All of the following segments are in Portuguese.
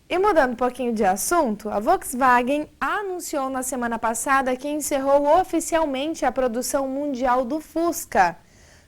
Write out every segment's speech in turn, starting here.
E mudando um pouquinho de assunto, a Volkswagen anunciou na semana passada que encerrou oficialmente a produção mundial do Fusca.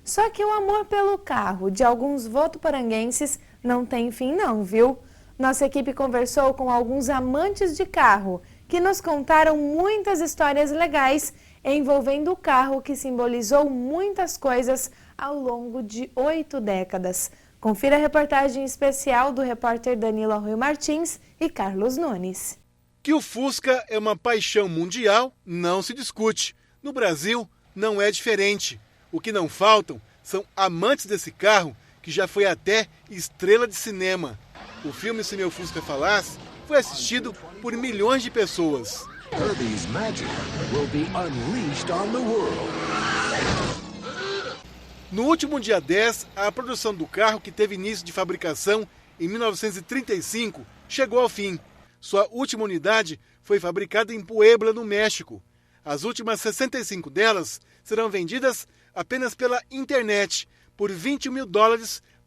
Só que o amor pelo carro de alguns votuporanguenses não tem fim não, viu? Nossa equipe conversou com alguns amantes de carro, que nos contaram muitas histórias legais envolvendo o carro que simbolizou muitas coisas ao longo de 8 décadas. Confira a reportagem especial do repórter Danilo Arroio Martins e Carlos Nunes. Que o Fusca é uma paixão mundial não se discute. No Brasil não é diferente. O que não faltam são amantes desse carro que já foi até estrela de cinema. O filme Se Meu Fusca Falasse foi assistido por milhões de pessoas. Herbie's magic will be unleashed on the world. No último dia 10, a produção do carro, que teve início de fabricação em 1935, chegou ao fim. Sua última unidade foi fabricada em Puebla, no México. As últimas 65 delas serão vendidas apenas pela internet, por $20 mil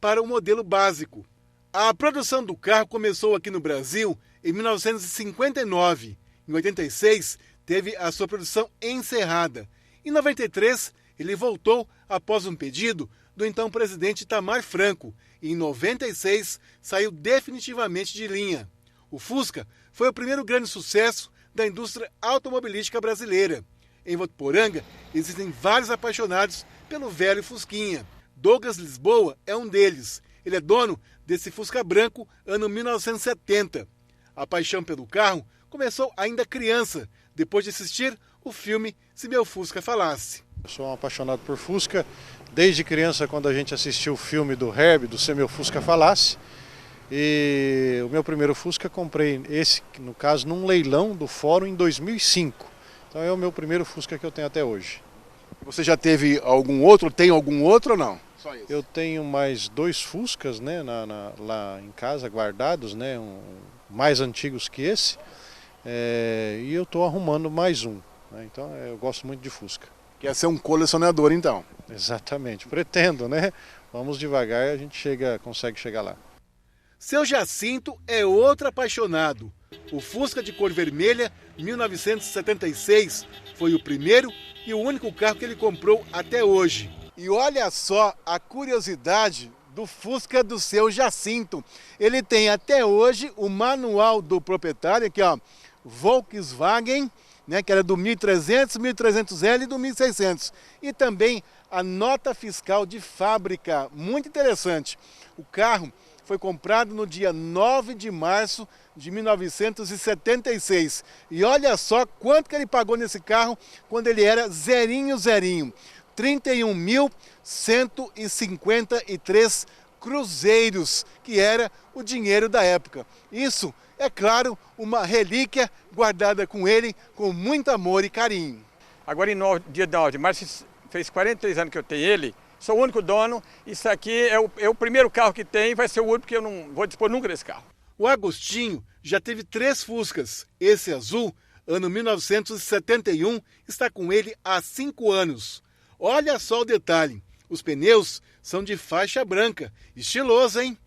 para o modelo básico. A produção do carro começou aqui no Brasil em 1959. Em 86, teve a sua produção encerrada. Em 93, ele voltou após um pedido do então presidente Itamar Franco. E em 96, saiu definitivamente de linha. O Fusca foi o primeiro grande sucesso da indústria automobilística brasileira. Em Votuporanga, existem vários apaixonados pelo velho Fusquinha. Douglas Lisboa é um deles. Ele é dono desse Fusca branco, ano 1970. A paixão pelo carro começou ainda criança, depois de assistir o filme Se Meu Fusca Falasse. Eu sou um apaixonado por Fusca, desde criança, quando a gente assistiu o filme do Herbie, do Se Meu Fusca Falasse. E o meu primeiro Fusca comprei esse, no caso, num leilão do fórum em 2005. Então é o meu primeiro Fusca que eu tenho até hoje. Você já teve algum outro? Tem algum outro ou não? Só isso. Eu tenho mais 2 Fuscas, né, lá em casa, guardados, né, mais antigos que esse. E eu estou arrumando mais um. Né, então eu gosto muito de Fusca. Quer ser um colecionador, então? Exatamente, pretendo, né? Vamos devagar e a gente consegue chegar lá. Seu Jacinto é outro apaixonado. O Fusca de cor vermelha, 1976, foi o primeiro e o único carro que ele comprou até hoje. E olha só a curiosidade do Fusca do seu Jacinto. Ele tem até hoje o manual do proprietário, aqui ó, Volkswagen, né, que era do 1300, 1300L e do 1600. E também a nota fiscal de fábrica, muito interessante. O carro foi comprado no dia 9 de março de 1976. E olha só quanto que ele pagou nesse carro quando ele era zerinho. 31.153 cruzeiros, que era o dinheiro da época. Isso, é claro, uma relíquia guardada com ele com muito amor e carinho. Agora, dia 9 de março, fez 43 anos que eu tenho ele. Sou o único dono. Isso aqui é o primeiro carro que tem, vai ser o único, porque eu não vou dispor nunca desse carro. O Agostinho já teve 3 Fuscas. Esse azul, ano 1971, está com ele há 5 anos. Olha só o detalhe, os pneus são de faixa branca. Estiloso, hein?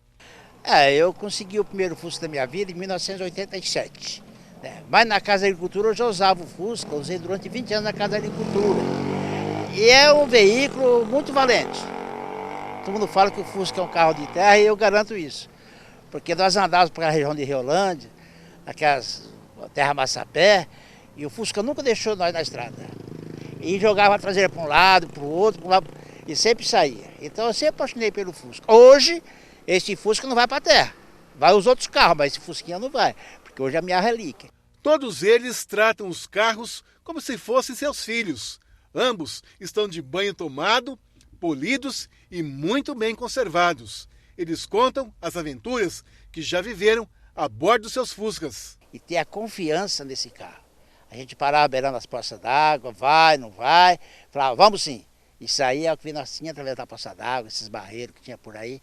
Eu consegui o primeiro Fusca da minha vida em 1987. Mas na Casa da Agricultura eu já usava o Fusca, usei durante 20 anos na Casa da Agricultura. E é um veículo muito valente. Todo mundo fala que o Fusca é um carro de terra e eu garanto isso. Porque nós andávamos para a região de Riolândia, aquelas terra Massapé, e o Fusca nunca deixou nós na estrada. E jogava a traseira para um lado, para o outro, e sempre saía. Então eu sempre apaixonei pelo Fusca. Hoje, esse Fusca não vai para a terra. Vai os outros carros, mas esse Fusquinha não vai, porque hoje é a minha relíquia. Todos eles tratam os carros como se fossem seus filhos. Ambos estão de banho tomado, polidos e muito bem conservados. Eles contam as aventuras que já viveram a bordo dos seus Fuscas. E ter a confiança nesse carro. A gente parava beirando as poças d'água, vai, não vai, falava, vamos sim. Isso aí é o que nós tínhamos através da poça d'água, esses barreiros que tinha por aí.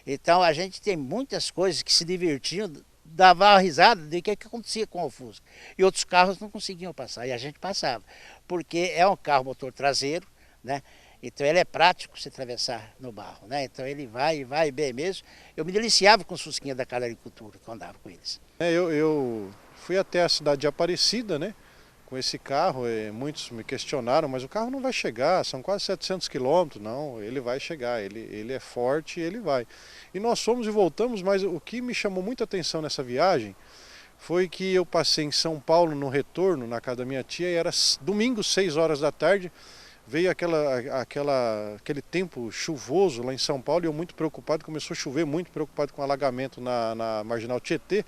Então a gente tem muitas coisas que se divertiam, dava uma risada do que acontecia com o Fusca. E outros carros não conseguiam passar, e a gente passava. Porque é um carro motor traseiro, né? Então ele é prático se atravessar no barro, né? Então ele vai bem mesmo. Eu me deliciava com os fusquinhas da Casa da Agricultura, quando andava com eles. Eu fui até a cidade de Aparecida, né? Com esse carro, muitos me questionaram, mas o carro não vai chegar, são quase 700 quilômetros. Não, ele vai chegar, ele é forte e ele vai. E nós fomos e voltamos, mas o que me chamou muita atenção nessa viagem foi que eu passei em São Paulo no retorno, na casa da minha tia, e era domingo, 6 horas da tarde, veio aquele tempo chuvoso lá em São Paulo e eu muito preocupado, começou a chover, muito preocupado com o alagamento na Marginal Tietê.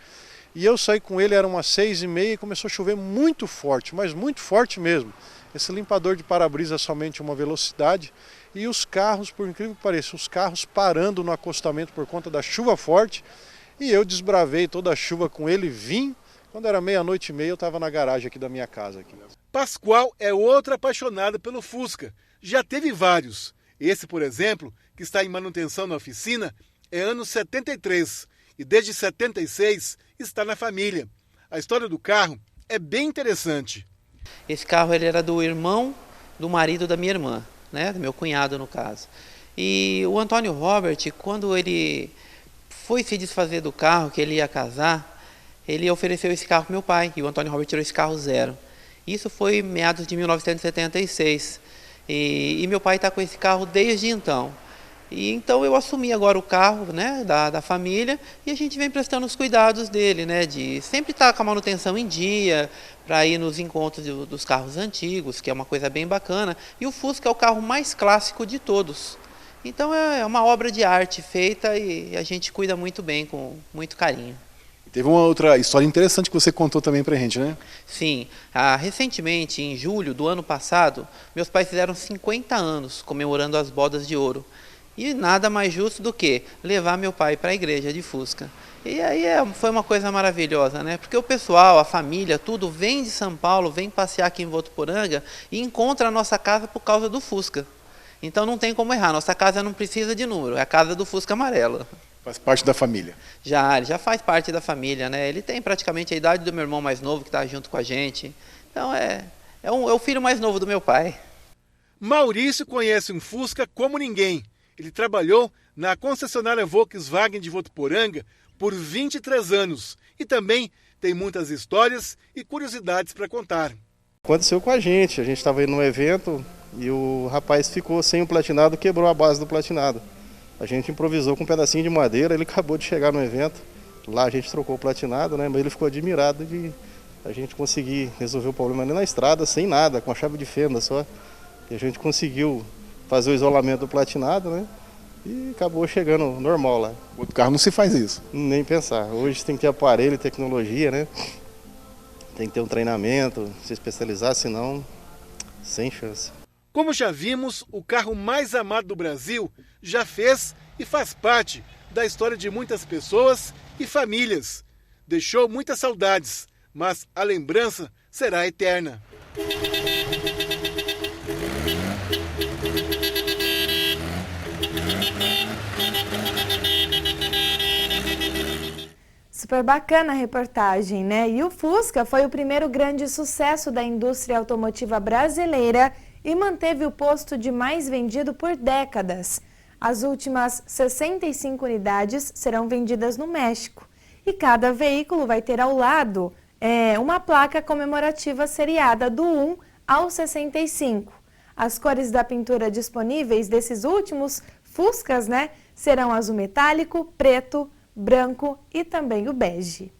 E eu saí com ele, era umas 6h30 e começou a chover muito forte, mas muito forte mesmo. Esse limpador de para-brisa somente uma velocidade e os carros, por incrível que pareça, os carros parando no acostamento por conta da chuva forte. E eu desbravei toda a chuva com ele, vim, quando era 00:30 eu estava na garagem aqui da minha casa. Pascoal é outro apaixonado pelo Fusca, já teve vários. Esse, por exemplo, que está em manutenção na oficina, é ano 73 e desde 76 está na família. A história do carro é bem interessante. Esse carro ele era do irmão do marido da minha irmã, né? Do meu cunhado no caso. E o Antônio Robert, quando ele foi se desfazer do carro, que ele ia casar, ele ofereceu esse carro para meu pai, e o Antônio Robert tirou esse carro zero. Isso foi meados de 1976. E meu pai está com esse carro desde então. E então eu assumi agora o carro, né, da família, e a gente vem prestando os cuidados dele, né, de sempre estar com a manutenção em dia, para ir nos encontros dos carros antigos, que é uma coisa bem bacana. E o Fusca é o carro mais clássico de todos. Então é uma obra de arte feita e a gente cuida muito bem, com muito carinho. Teve uma outra história interessante que você contou também pra gente, né? Sim, recentemente, em julho do ano passado, meus pais fizeram 50 anos comemorando as bodas de ouro. E nada mais justo do que levar meu pai para a igreja de Fusca. E aí foi uma coisa maravilhosa, né? Porque o pessoal, a família, tudo vem de São Paulo, vem passear aqui em Votuporanga e encontra a nossa casa por causa do Fusca. Então não tem como errar, nossa casa não precisa de número, é a casa do Fusca amarelo. Faz parte da família. Ele já faz parte da família, né? Ele tem praticamente a idade do meu irmão mais novo que está junto com a gente. Então é o filho mais novo do meu pai. Maurício conhece um Fusca como ninguém. Ele trabalhou na concessionária Volkswagen de Votuporanga por 23 anos e também tem muitas histórias e curiosidades para contar. Aconteceu com a gente estava indo num evento e o rapaz ficou sem o platinado, quebrou a base do platinado. A gente improvisou com um pedacinho de madeira, ele acabou de chegar no evento, lá a gente trocou o platinado, né? Mas ele ficou admirado de a gente conseguir resolver o problema ali na estrada, sem nada, com a chave de fenda só. E a gente conseguiu fazer o isolamento do platinado, né? E acabou chegando normal lá. Outro carro não se faz isso. Nem pensar. Hoje tem que ter aparelho e tecnologia, né? Tem que ter um treinamento, se especializar, senão, sem chance. Como já vimos, o carro mais amado do Brasil já fez e faz parte da história de muitas pessoas e famílias. Deixou muitas saudades, mas a lembrança será eterna. Super bacana a reportagem, né? E o Fusca foi o primeiro grande sucesso da indústria automotiva brasileira e manteve o posto de mais vendido por décadas. As últimas 65 unidades serão vendidas no México. E cada veículo vai ter ao lado uma placa comemorativa seriada do 1 ao 65. As cores da pintura disponíveis desses últimos Fuscas, né, serão azul metálico, preto, branco e também o bege.